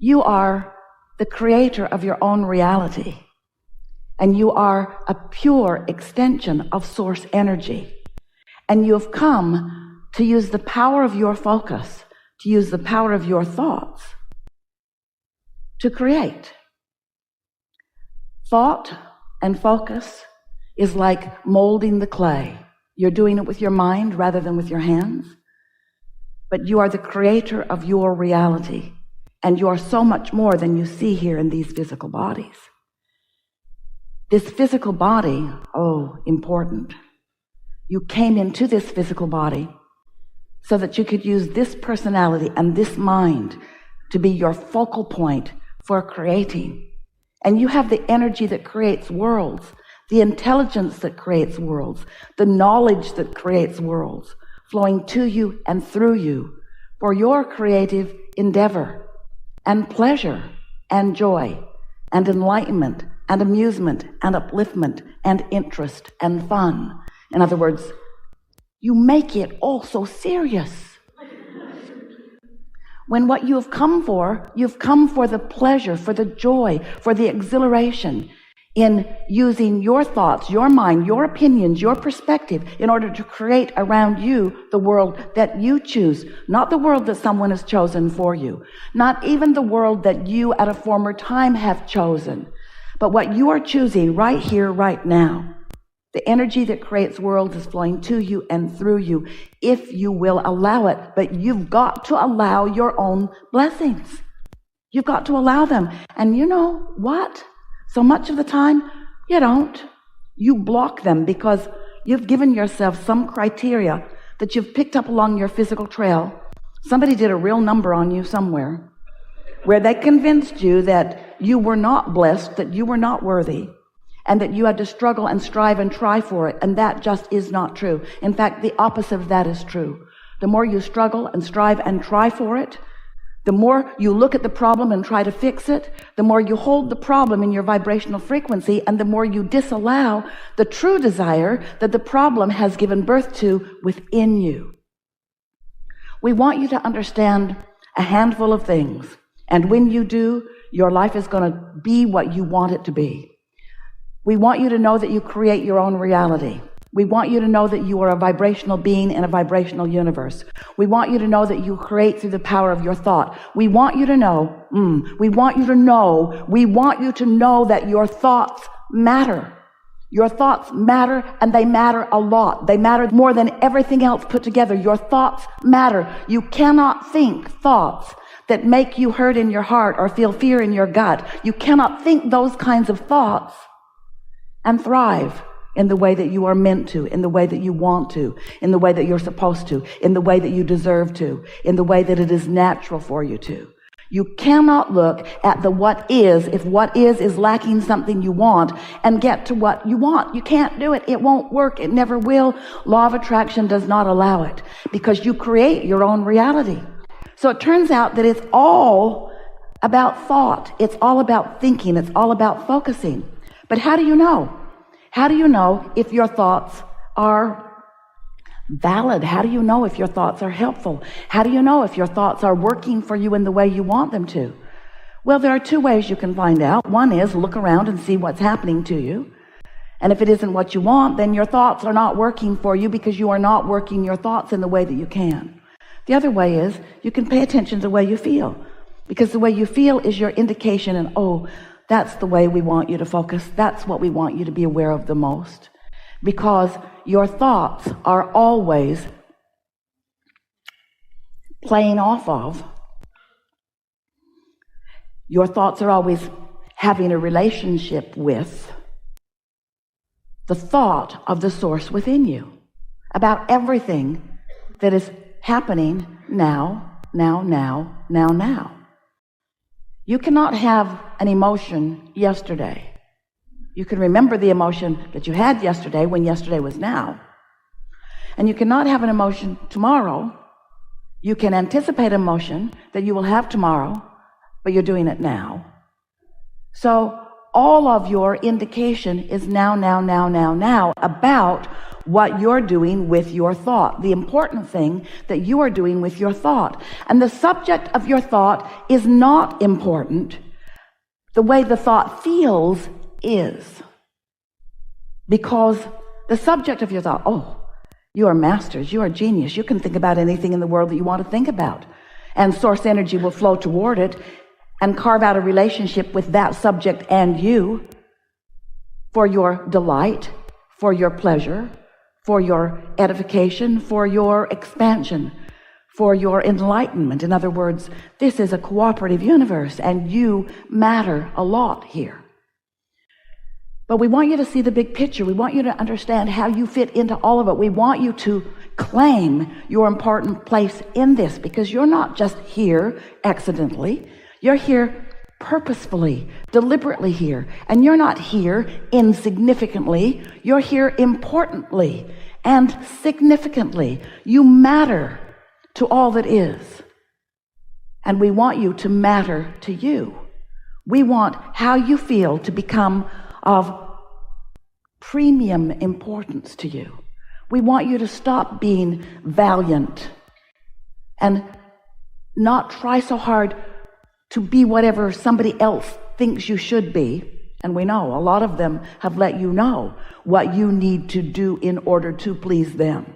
You are the creator of your own reality, and you are a pure extension of source energy. And you have come to use the power of your focus, to use the power of your thoughts to create. Thought and focus is like molding the clay. You're doing it with your mind rather than with your hands. But you are the creator of your reality, and you are so much more than you see here in these physical bodies. This physical body, important. You came into this physical body so that you could use this personality and this mind to be your focal point for creating. And you have the energy that creates worlds, the intelligence that creates worlds, the knowledge that creates worlds, flowing to you and through you for your creative endeavor and pleasure and joy and enlightenment and amusement and upliftment and interest and fun. In other words, you make it all so serious. When what you've come for the pleasure, for the joy, for the exhilaration in using your thoughts, your mind, your opinions, your perspective in order to create around you the world that you choose, not the world that someone has chosen for you, not even the world that you at a former time have chosen, but what you are choosing right here, right now. The energy that creates worlds is flowing to you and through you if you will allow it. But you've got to allow your own blessings. You've got to allow them. And you know what? So much of the time, you don't. You block them because you've given yourself some criteria that you've picked up along your physical trail. Somebody did a real number on you somewhere where they convinced you that you were not blessed, that you were not worthy, and that you had to struggle and strive and try for it. And that just is not true. In fact, the opposite of that is true. The more you struggle and strive and try for it, the more you look at the problem and try to fix it, the more you hold the problem in your vibrational frequency, and the more you disallow the true desire that the problem has given birth to within you. We want you to understand a handful of things. And when you do, your life is going to be what you want it to be. We want you to know that you create your own reality. We want you to know that you are a vibrational being in a vibrational universe. We want you to know that you create through the power of your thought. We want you to know that your thoughts matter. Your thoughts matter, and they matter a lot. They matter more than everything else put together. Your thoughts matter. You cannot think thoughts that make you hurt in your heart or feel fear in your gut. You cannot think those kinds of thoughts and thrive in the way that you are meant to, in the way that you want to, in the way that you're supposed to, in the way that you deserve to, in the way that it is natural for you to. You cannot look at the what is, if what is lacking something you want, and get to what you want. You can't do it. It won't work. It never will. Law of attraction does not allow it, because you create your own reality. So it turns out that it's all about thought. It's all about thinking. It's all about focusing. But how do you know? How do you know if your thoughts are valid? How do you know if your thoughts are helpful? How do you know if your thoughts are working for you in the way you want them to? Well, there are two ways you can find out. One is look around and see what's happening to you. And if it isn't what you want, then your thoughts are not working for you because you are not working your thoughts in the way that you can. The other way is you can pay attention to the way you feel, because the way you feel is your indication, and that's the way we want you to focus. That's what we want you to be aware of the most, because your thoughts are always playing off of. Your thoughts are always having a relationship with the thought of the source within you about everything that is happening now. You cannot have an emotion yesterday. You can remember the emotion that you had yesterday when yesterday was now. And you cannot have an emotion tomorrow. You can anticipate emotion that you will have tomorrow, but you're doing it now. So all of your indication is now about what you're doing with your thought, the important thing that you are doing with your thought. And the subject of your thought is not important. The way the thought feels is. Because the subject of your thought, oh, you are masters, you are genius, you can think about anything in the world that you want to think about. And source energy will flow toward it and carve out a relationship with that subject and you for your delight, for your pleasure, for your edification, for your expansion, for your enlightenment. In other words, this is a cooperative universe and you matter a lot here. But we want you to see the big picture. We want you to understand how you fit into all of it. We want you to claim your important place in this, because you're not just here accidentally. You're here purposefully, deliberately here. And you're not here insignificantly. You're here importantly and significantly. You matter to all that is. And we want you to matter to you. We want how you feel to become of premium importance to you. We want you to stop being valiant and not try so hard to be whatever somebody else thinks you should be. And we know a lot of them have let you know what you need to do in order to please them.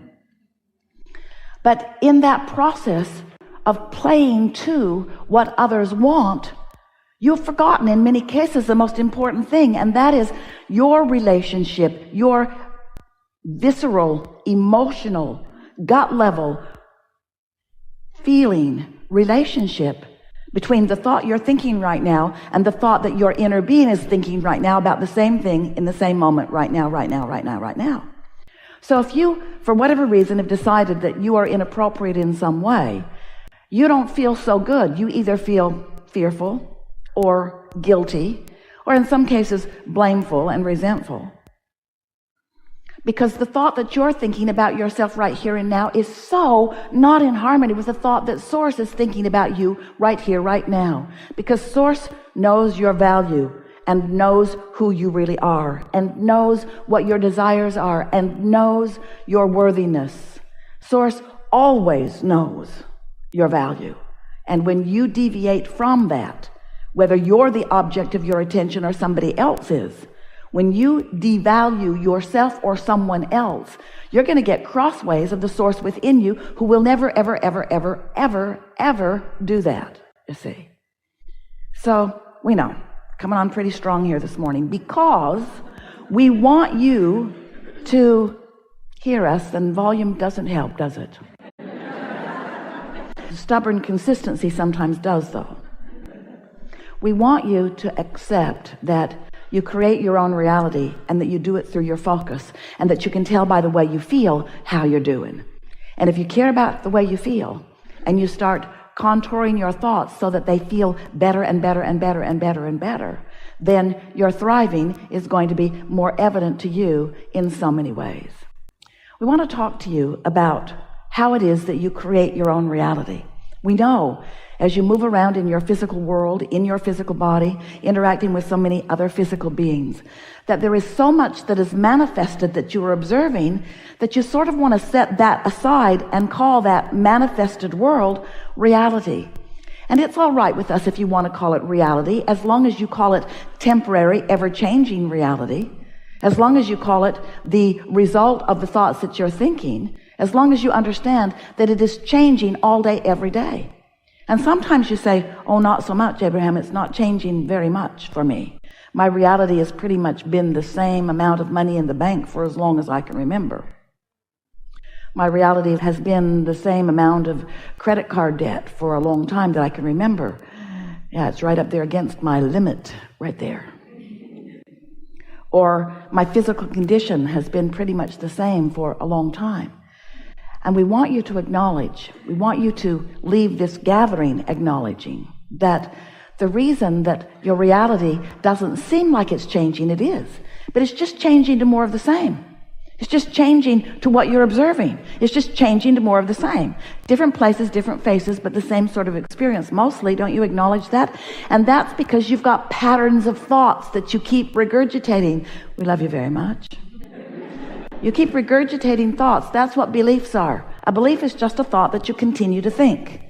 But in that process of playing to what others want, you've forgotten in many cases the most important thing, and that is your relationship, your visceral, emotional, gut level feeling relationship between the thought you're thinking right now and the thought that your inner being is thinking right now about the same thing in the same moment right now. So if you, for whatever reason, have decided that you are inappropriate in some way, you don't feel so good. You either feel fearful or guilty, or in some cases blameful and resentful, because the thought that you're thinking about yourself right here and now is so not in harmony with the thought that Source is thinking about you right here, right now. Because Source knows your value and knows who you really are and knows what your desires are and knows your worthiness. Source always knows your value. And when you deviate from that, whether you're the object of your attention or somebody else is, when you devalue yourself or someone else, you're going to get crossways of the Source within you who will never, ever, ever, ever, ever, ever do that, you see. So we know, coming on pretty strong here this morning, because we want you to hear us, and volume doesn't help, does it? Stubborn consistency sometimes does, though. We want you to accept that you create your own reality and that you do it through your focus, and that you can tell by the way you feel how you're doing. And if you care about the way you feel and you start contouring your thoughts so that they feel better and better and better and better and better, then your thriving is going to be more evident to you in so many ways. We want to talk to you about how it is that you create your own reality. We know as you move around in your physical world, in your physical body, interacting with so many other physical beings, that there is so much that is manifested that you are observing that you sort of want to set that aside and call that manifested world reality. And it's all right with us if you want to call it reality, as long as you call it temporary, ever-changing reality, as long as you call it the result of the thoughts that you're thinking, as long as you understand that it is changing all day, every day. And sometimes you say, oh, not so much, Abraham, it's not changing very much for me. My reality has pretty much been the same amount of money in the bank for as long as I can remember. My reality has been the same amount of credit card debt for a long time that I can remember. Yeah, it's right up there against my limit, right there. Or my physical condition has been pretty much the same for a long time. And we want you to acknowledge, we want you to leave this gathering acknowledging that the reason that your reality doesn't seem like it's changing, it is. But it's just changing to more of the same. It's just changing to what you're observing. It's just changing to more of the same. Different places, different faces, but the same sort of experience. Mostly, don't you acknowledge that? And that's because you've got patterns of thoughts that you keep regurgitating. We love you very much. You keep regurgitating thoughts. That's what beliefs are. A belief is just a thought that you continue to think.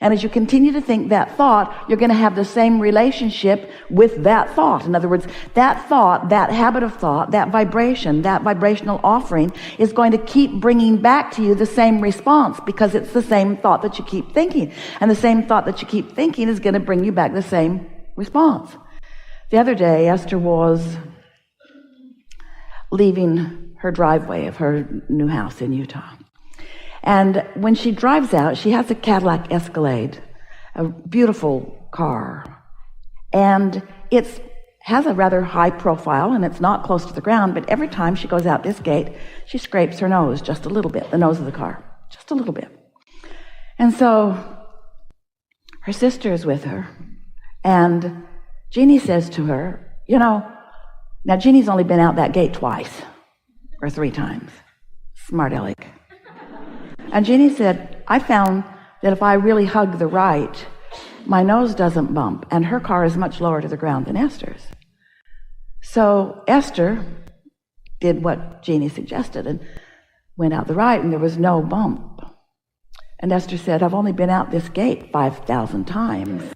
And as you continue to think that thought, you're going to have the same relationship with that thought. In other words, that thought, that habit of thought, that vibration, that vibrational offering is going to keep bringing back to you the same response because it's the same thought that you keep thinking. And the same thought that you keep thinking is going to bring you back the same response. The other day, Esther was leaving her driveway of her new house in Utah. And when she drives out, she has a Cadillac Escalade, a beautiful car. And it has a rather high profile, and it's not close to the ground, but every time she goes out this gate, she scrapes her nose just a little bit, the nose of the car, just a little bit. And so her sister is with her, and Jeannie says to her, now Jeannie's only been out that gate twice or 3 times. Smart aleck. And Jeannie said, I found that if I really hug the right, my nose doesn't bump, and her car is much lower to the ground than Esther's. So Esther did what Jeannie suggested and went out the right, and there was no bump. And Esther said, I've only been out this gate 5,000 times.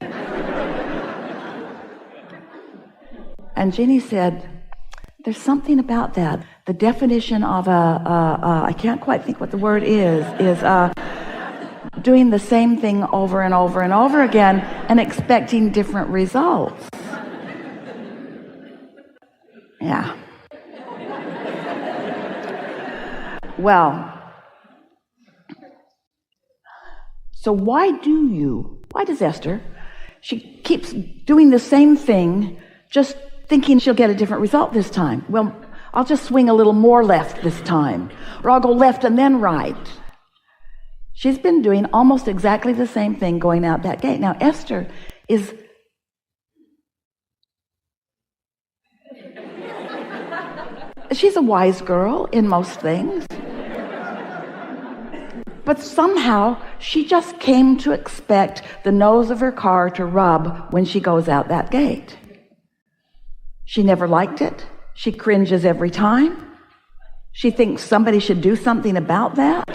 And Jeannie said, there's something about that. The definition of I can't quite think what the word is doing the same thing over and over and over again and expecting different results. Yeah. Well, so why does Esther, she keeps doing the same thing, just thinking she'll get a different result this time. Well, I'll just swing a little more left this time, or I'll go left and then right. She's been doing almost exactly the same thing going out that gate. Now, Esther is she's a wise girl in most things. But somehow she just came to expect the nose of her car to rub when she goes out that gate. She never liked it. She cringes every time. She thinks somebody should do something about that.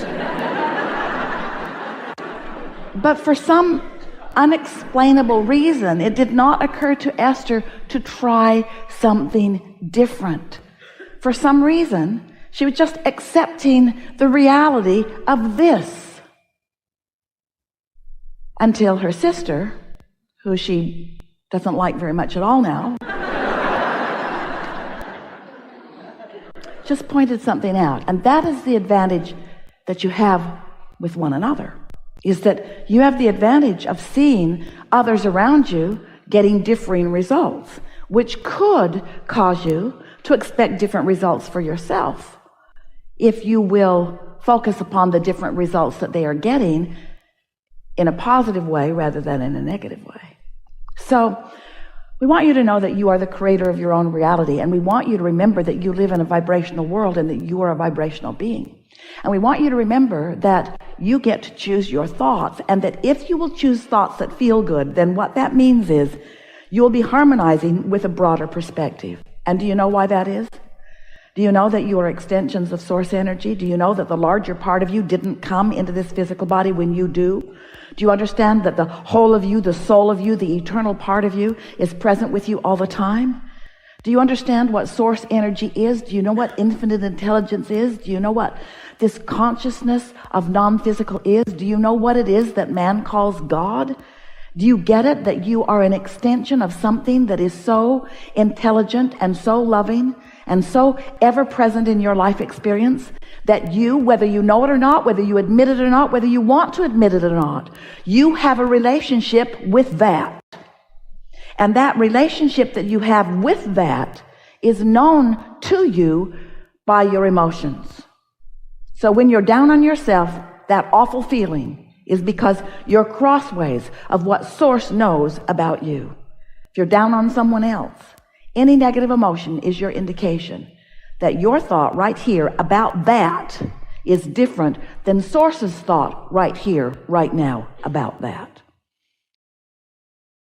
But for some unexplainable reason, it did not occur to Esther to try something different. For some reason, she was just accepting the reality of this. Until her sister, who she doesn't like very much at all now, just pointed something out. And that is the advantage that you have with one another, is that you have the advantage of seeing others around you getting differing results, which could cause you to expect different results for yourself if you will focus upon the different results that they are getting in a positive way rather than in a negative way. So we want you to know that you are the creator of your own reality, and we want you to remember that you live in a vibrational world and that you are a vibrational being. And we want you to remember that you get to choose your thoughts, and that if you will choose thoughts that feel good, then what that means is you'll be harmonizing with a broader perspective. And do you know why that is? Do you know that you are extensions of source energy? Do you know that the larger part of you didn't come into this physical body when you do? Do you understand that the whole of you, the soul of you, the eternal part of you is present with you all the time? Do you understand what source energy is? Do you know what infinite intelligence is? Do you know what this consciousness of non-physical is? Do you know what it is that man calls God? Do you get it, that you are an extension of something that is so intelligent and so loving and so ever present in your life experience that you, whether you know it or not, whether you admit it or not, whether you want to admit it or not, you have a relationship with that. And that relationship that you have with that is known to you by your emotions. So when you're down on yourself, that awful feeling is because you're crossways of what source knows about you. If you're down on someone else, any negative emotion is your indication that your thought right here about that is different than Source's thought right here, right now about that.